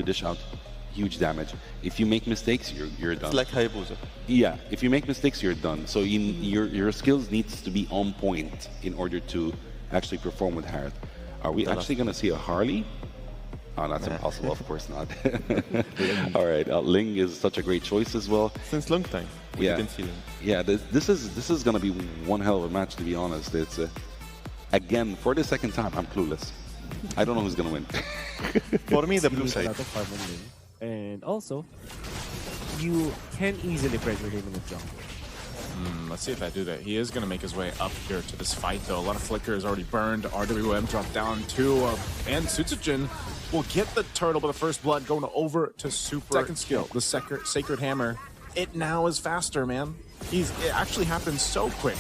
to dish out huge damage. If you make mistakes, you're done. It's like Hayabusa. Yeah, if you make mistakes, you're done. So your skills needs to be on point in order to actually perform with Harith. Are we actually going to see a Harley? Oh, that's impossible. Of course not. All right, Ling is such a great choice as well. Since long time, we didn't see Ling. Yeah, this is going to be one hell of a match, to be honest. It's again, for the second time, I'm clueless. I don't know who's going to win. For me, the blue side. And also, you can easily pressure him in the jump. Let's see if I do that. He is going to make his way up here to this fight, though. A lot of flicker is already burned. RWM dropped down too. And Sutsujin will get the turtle, but the first blood going over to Super. Second skill, the Sacred Hammer. It now is faster, man. It actually happened so quick.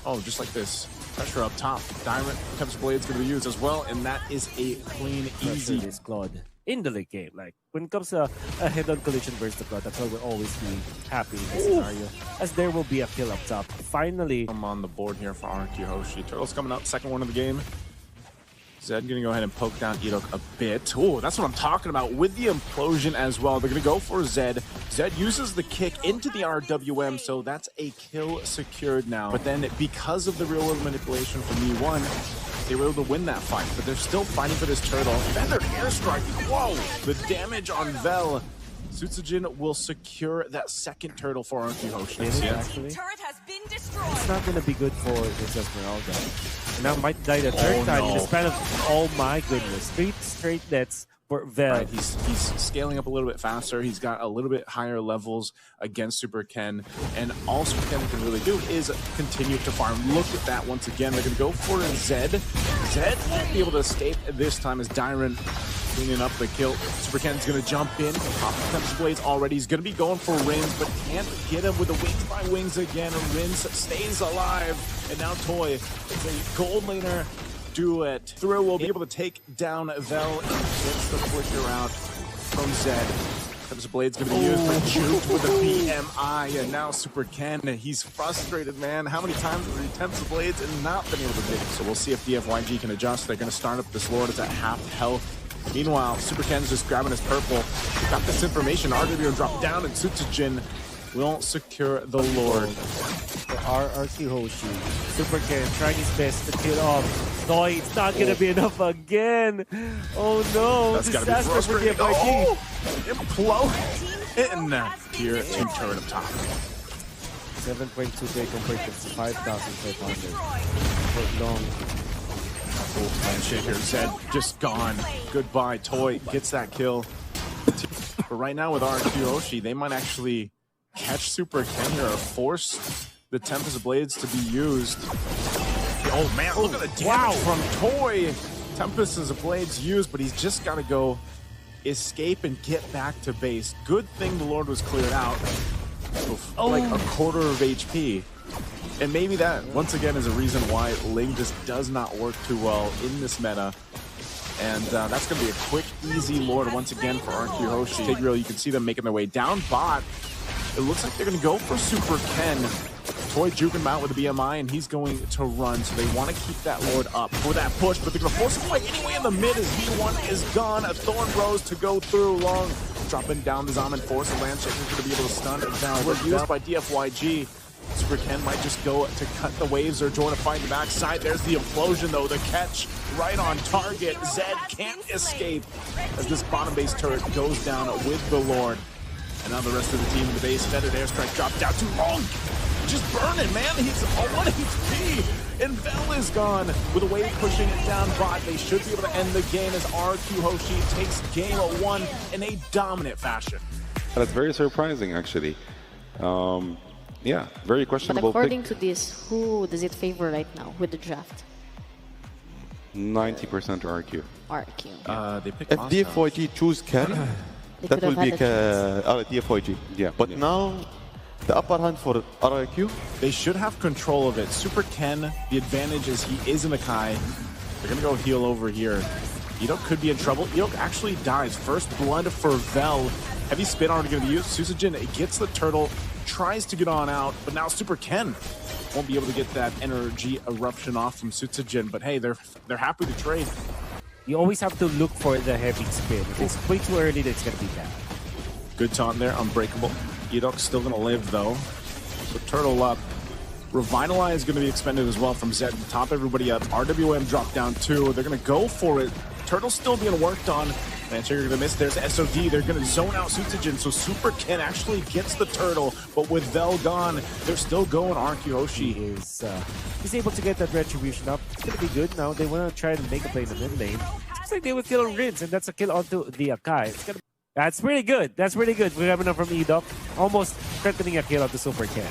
Oh, just like this. Pressure up top. Diamond Tempest Blade's going to be used as well, and that is a clean, easy. This Claude in the late game. Like, when it comes to a head-on collision versus the Claude, that's why we'll always be happy in this scenario, as there will be a kill up top. Finally, I'm on the board here for RRQ Hoshi. Turtle's coming out, second one of the game. Zed gonna go ahead and poke down Edok a bit. Oh, that's what I'm talking about with the implosion as well. They're gonna go for Zed. Zed uses the kick into the RWM, so that's a kill secured now. But then because of the real world manipulation from E1, they were able to win that fight, but they're still fighting for this turtle. Feathered airstrike, whoa! The damage on Vel. Sutsujin will secure that second turtle for RRQ Hoshi. Actually, it's not going to be good for this Esmeralda. And now might die the third time in the span of, oh my goodness, 3 straight deaths for Vel. Right, he's scaling up a little bit faster. He's got a little bit higher levels against Super Ken. And all Super Ken can really do is continue to farm. Look at that once again. They're going to go for Zed. Zed won't be able to escape this time as Dyron cleaning up the kill. Super Ken's going to jump in. Pop the Tempest Blades already. He's going to be going for Rins, but can't get him with the wings by wings again. Rins stays alive. And now Toy is a gold laner duet. Through will be able to take down Vel and gets the flicker out from Zed. Tempest Blade's going to be used, but juked with the BMI. And now Super Ken, he's frustrated, man. How many times have he Tempest Blades and not been able to get it? So we'll see if DFYG can adjust. They're going to start up this Lord. It's at half health. Meanwhile, Super Ken's just grabbing his purple. Got this information. RWM dropped down, and Sutsujin will secure the Lord. For RRQ Hoshi, Super Ken trying his best to kill off. No, it's not going to be enough again. Oh no, that's got to be frustrating. Oh, implode in here to turret up top. 7.2k compared to 5,500 for long. Man, shit here. Zed just gone. Goodbye. Toy gets that kill. But right now with RRQ Hoshi, they might actually catch Super Ken here or force the Tempest Blades to be used. Oh man, look at the damage from Toy. Tempest Blades used, but he's just got to go escape and get back to base. Good thing the Lord was cleared out. Like a quarter of HP. And maybe that, once again, is a reason why Ling just does not work too well in this meta. And that's going to be a quick, easy Lord once again for RRQ Hoshi. Tigreal, you can see them making their way down bot. It looks like they're going to go for Super Ken. Toy juking him out with the BMI, and he's going to run. So they want to keep that Lord up for that push, but they're going to force him away anyway in the mid as V1 is gone. A Thorn Rose to go through long. Dropping down the Zaman Force. The Land Shaker's going to be able to stun it down. We're used by DFYG. Super Ken might just go to cut the waves or join a fight in the backside. There's the implosion though, the catch right on target. Zed can't escape as this bottom base turret goes down with the Lord. And now the rest of the team in the base, feathered airstrike dropped down too long. Just burning, man. He's on 1 HP. And Vel is gone with a wave pushing it down bot. They should be able to end the game as RRQ Hoshi takes game 1 in a dominant fashion. That's very surprising, actually. Yeah, very questionable. But according to this, who does it favor right now with the draft? 90% RQ. RQ. They picked If DFYG choose carry, that will be DFYG. Yeah. But now, the upper hand for RRQ. They should have control of it. Super Ken, the advantage is he is in the Kai. They're going to go heal over here. Edok could be in trouble. Edok actually dies. First blood for Vel. Heavy spin already going to be used. Sutsujin gets the turtle, tries to get on out, but now Super Ken won't be able to get that energy eruption off from Sutsujin. But hey, they're happy to trade. You always have to look for the heavy spin. If it's way too early, then it's going to be bad. Good taunt there, unbreakable. Edok's still going to live, though. So Turtle up. Revitalize is going to be expended as well from Zed to top everybody up. RWM dropped down 2. They're going to go for it. Turtle's still being worked on. Manchester going to miss. There's SOD. They're going to zone out Sutsujin, so Super Ken actually gets the turtle. But with Vel gone, they're still going. RRQ Hoshi He's able to get that retribution up. It's going to be good now. They want to try to make a play in the mid lane. Looks like they will kill Rinse, and that's a kill onto the Akai. That's pretty good. That's pretty good. We're coming up from Edok. Almost threatening a kill onto Super Ken.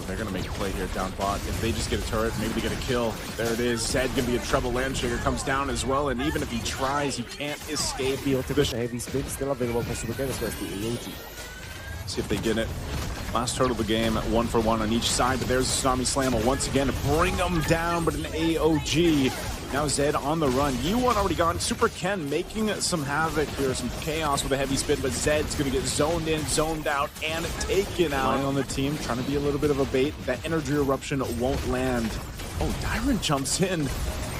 They're going to make a play here down bot. If they just get a turret, maybe they get a kill. There it is. Zed going to be in trouble. Landshaker comes down as well, and even if he tries, he can't escape. The ultimate heavy spin still available for Super Ken as well as the AOG. See if they get it. Last turtle of the game, 1 for 1 on each side, but there's a Tsunami Slammer once again to bring them down, but an AOG. Now Zed on the run. U1 already gone. Super Ken making some havoc here, some chaos with a heavy spin, but Zed's going to get zoned in, zoned out, and taken out. On the team, trying to be a little bit of a bait. That energy eruption won't land. Oh, Dyron jumps in.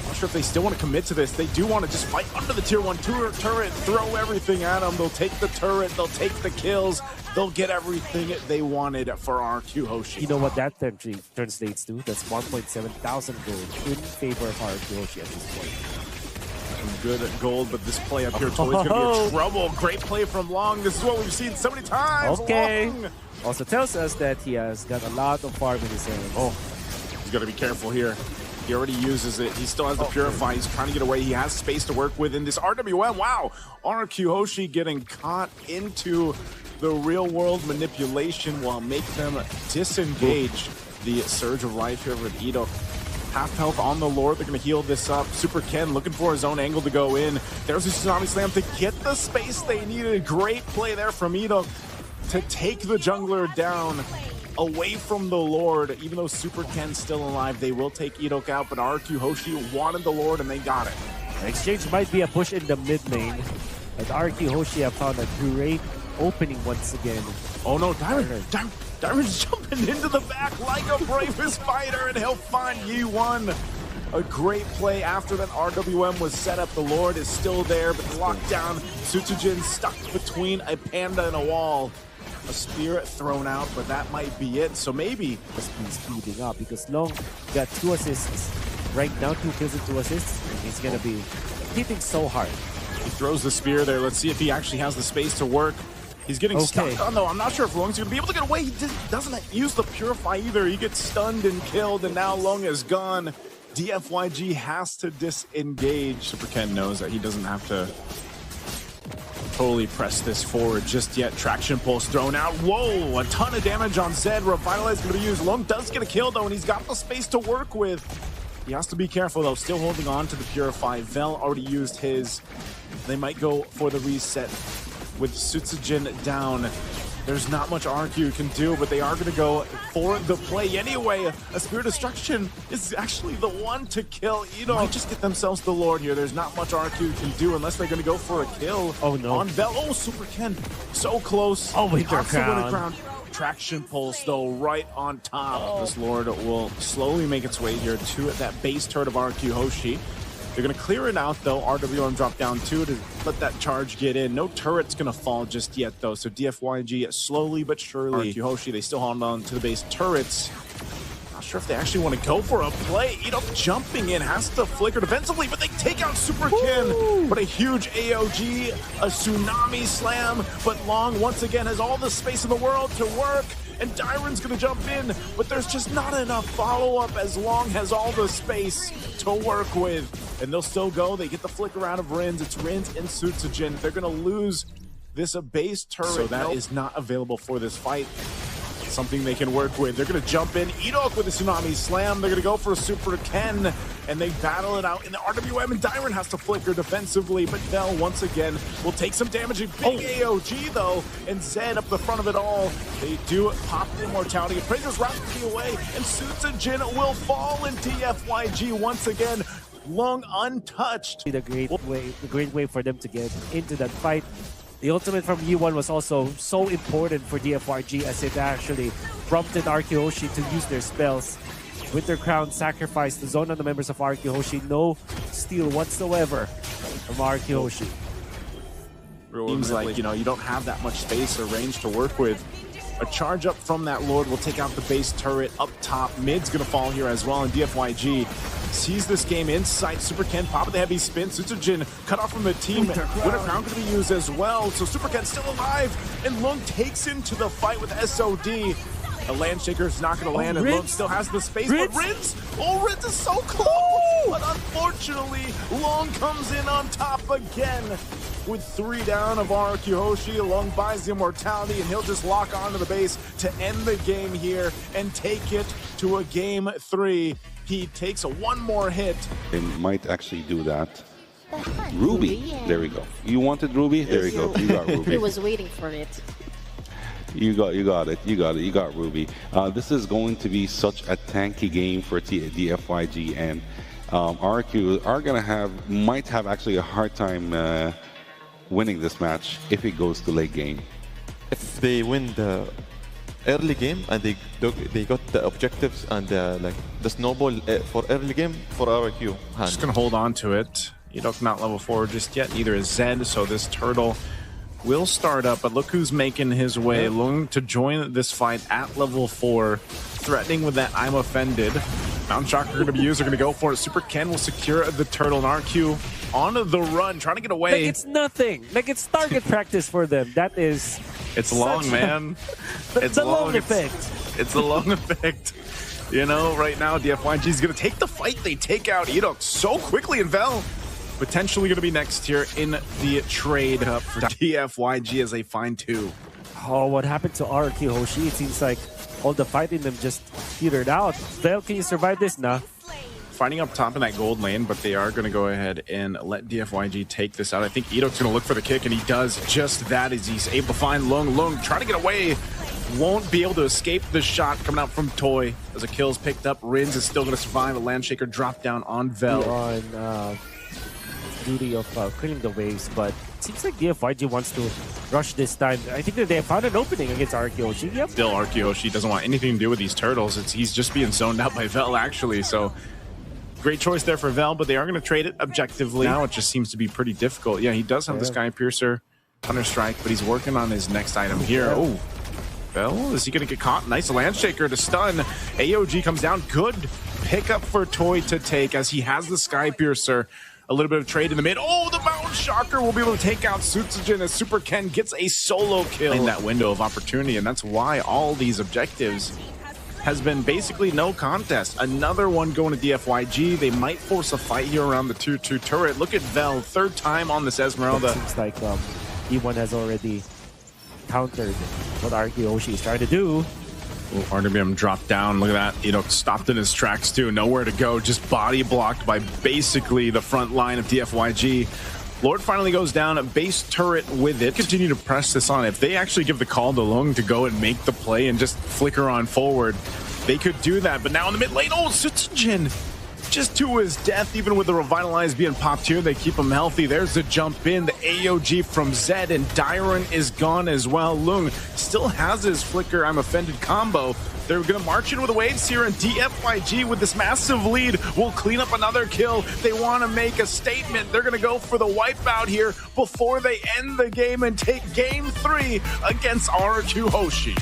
Not sure if they still want to commit to this. They do want to just fight under the tier 1 turret, throw everything at them. They'll take the turret, they'll take the kills, they'll get everything they wanted for RRQ Hoshi. You know what that translates to? That's 1.7 thousand gold in favor of RRQ Hoshi at this point. Some good gold, but this play up here is going to be in trouble. Great play from Long. This is what we've seen so many times. Okay. Long. Also tells us that he has got a lot of farm in his hands. Oh, he's got to be careful here. He already uses it. He still has the Purify. He's trying to get away. He has space to work with in this RWM. Wow. RRQ Hoshi getting caught into the real-world manipulation will make them disengage. The Surge of Life here with Edok. Half health on the Lord. They're going to heal this up. Super Ken looking for his own angle to go in. There's a Tsunami Slam to get the space they needed. Great play there from Edok to take the jungler down away from the Lord. Even though Super Ken's still alive, they will take Edok out, but RRQ Hoshi wanted the Lord and they got it. The exchange might be a push in the mid lane, but RRQ Hoshi have found a great opening once again. Oh no, Dyron's jumping into the back like a bravest fighter, and he'll find U1. A great play after that RWM was set up. The Lord is still there, but locked down. Sutsujin stuck between a panda and a wall. A spear thrown out, but that might be it. So maybe He's speeding up because Long got 2 assists. Right now, 2 kills and 2 assists. And he's going to be hitting so hard. he throws the spear there. Let's see if he actually has the space to work. He's getting stuck on, though. I'm not sure if Long's going to be able to get away. He doesn't use the Purify either. He gets stunned and killed, and now Long is gone. DFYG has to disengage. Super Ken knows that he doesn't have to totally press this forward just yet. Traction pulse thrown out. Whoa, a ton of damage on Zed. Revitalize going to be used. Long does get a kill, though, and he's got the space to work with. He has to be careful, though. Still holding on to the Purify. Vel already used his. They might go for the reset with Sutsujin down. There's not much RRQ can do, but they are going to go for the play anyway. A Spear Destruction is actually the one to kill. You know, just get themselves the Lord here. There's not much RRQ can do unless they're going to go for a kill. Oh, no. On Vel. Oh, Super Ken. So close. Oh, Winter Crown. Traction pulse, though, right on top. Oh. This Lord will slowly make its way here to that base turret of RRQ Hoshi. They're going to clear it out, though. RWM drop down 2 to let that charge get in. No turret's going to fall just yet, though. So DFYG slowly but surely. RRQ Hoshi, they still hold on to the base turrets. Not sure if they actually want to go for a play. Edok jumping in, has to flicker defensively, but they take out Super Ken. But a huge AOG, a Tsunami Slam. But Long, once again, has all the space in the world to work. And Dyron's going to jump in, but there's just not enough follow-up as Long has all the space to work with. And they'll still go. They get the flicker out of Rins. It's Rins and Sutsujin. They're going to lose this base turret. So that is not available for this fight. Something they can work with. They're going to jump in. Edok with a Tsunami Slam. They're going to go for a Super Ken. And they battle it out in the RWM. And Dyron has to flicker defensively. But Vel, once again, will take some damage. A big AOG, though. And Zed up the front of it all. They do pop the Immortality. Appraiser's rapidly away. And Sutsujin will fall in DFYG once again. Long untouched. The great way for them to get into that fight. The ultimate from U1 was also so important for DFYG as it actually prompted RRQ Hoshi to use their spells. Winter Crown sacrificed the zone on the members of RRQ Hoshi. No steal whatsoever from RRQ Hoshi. Seems like, you don't have that much space or range to work with. A charge up from that Lord will take out the base turret up top. Mid's going to fall here as well, and DFYG sees this game in sight. Super Ken popping the heavy spin. Sutsujin cut off from the team. Winter Crown going to be used as well. So Super Ken's still alive, and Lung takes into the fight with SOD. The Landshaker's not going to land, and Lung still has the space. But Rinz! Oh, Rinz is so close! But unfortunately, Lung comes in on top again. With 3 down of RRQ Hoshi, Lung buys the immortality, and he'll just lock onto the base to end the game here and take it to a game 3. He takes one more hit. They might actually do that. Ruby, there we go. You wanted Ruby? There you go. You got Ruby. He was waiting for it. You got it. You got Ruby. This is going to be such a tanky game for DFYG, and RRQ are might have actually a hard time winning this match if it goes to late game. If they win the early game and they got the objectives and like the snowball for early game for RRQ. Just gonna hold on to it. Edok not level 4 just yet. Neither is Zed. So this turtle will start up, but look who's making his way. Lung to join this fight at level 4, threatening with that I'm offended. Mountain Shocker going to be used. They're going to go for it. Super Ken will secure the turtle, and RQ on the run, trying to get away. Like it's nothing. Like it's target practice for them. That is... It's long, man. It's the long effect. It's a long effect. Right now, DFYG is going to take the fight. They take out Edok so quickly, and Vel potentially going to be next here in the trade up for DFYG as they find 2. Oh, what happened to RRQ Hoshi? It seems like all the fight in them just petered out. Vel, can you survive this? Nah. Fighting up top in that gold lane, but they are going to go ahead and let DFYG take this out. I think Edok's going to look for the kick, and he does just that as he's able to find Lung. Lung trying to get away. Won't be able to escape the shot coming out from Toy. As a kill's picked up, Rinz is still going to survive. A Landshaker drop down on Vel. On duty of clearing the waves, but it seems like DFYG wants to rush this time. I think that they have found an opening against RRQ Hoshi. Yep. Still, RRQ Hoshi doesn't want anything to do with these turtles. He's just being zoned out by Vel, actually. So great choice there for Vel, but they are going to trade it objectively. Now it just seems to be pretty difficult. Yeah, he does have the Sky Piercer, Thunder Strike, but he's working on his next item here. Oh, Vel, is he going to get caught? Nice Landshaker to stun. AOG comes down. Good pickup for Toy to take as he has the Sky Piercer. A little bit of trade in the mid. Oh, the Mountain Shocker will be able to take out Sutsujin as Super Ken gets a solo kill in that window of opportunity, and that's why all these objectives has been basically no contest. Another one going to DFYG. They might force a fight here around the 2-2 turret. Look at Vel, 3rd time on this Esmeralda. It seems like E1 has already countered what RRQ Hoshi is trying to do. RWM dropped down. Look at that. Stopped in his tracks too. Nowhere to go. Just body blocked by basically the front line of DFYG. Lord finally goes down. A base turret with it. Continue to press this on. If they actually give the call to Lung to go and make the play and just flicker on forward, they could do that. But now in the mid lane, Sutsujin just to his death. Even with the Revitalize being popped here, they keep him healthy. There's the jump in. The AOG from Zed, and Dyron is gone as well. Lung still has his flicker I'm offended combo. They're going to march in with the waves here, and DFYG with this massive lead will clean up another kill. They want to make a statement. They're going to go for the wipeout here before they end the game and take game 3 against RRQ Hoshi.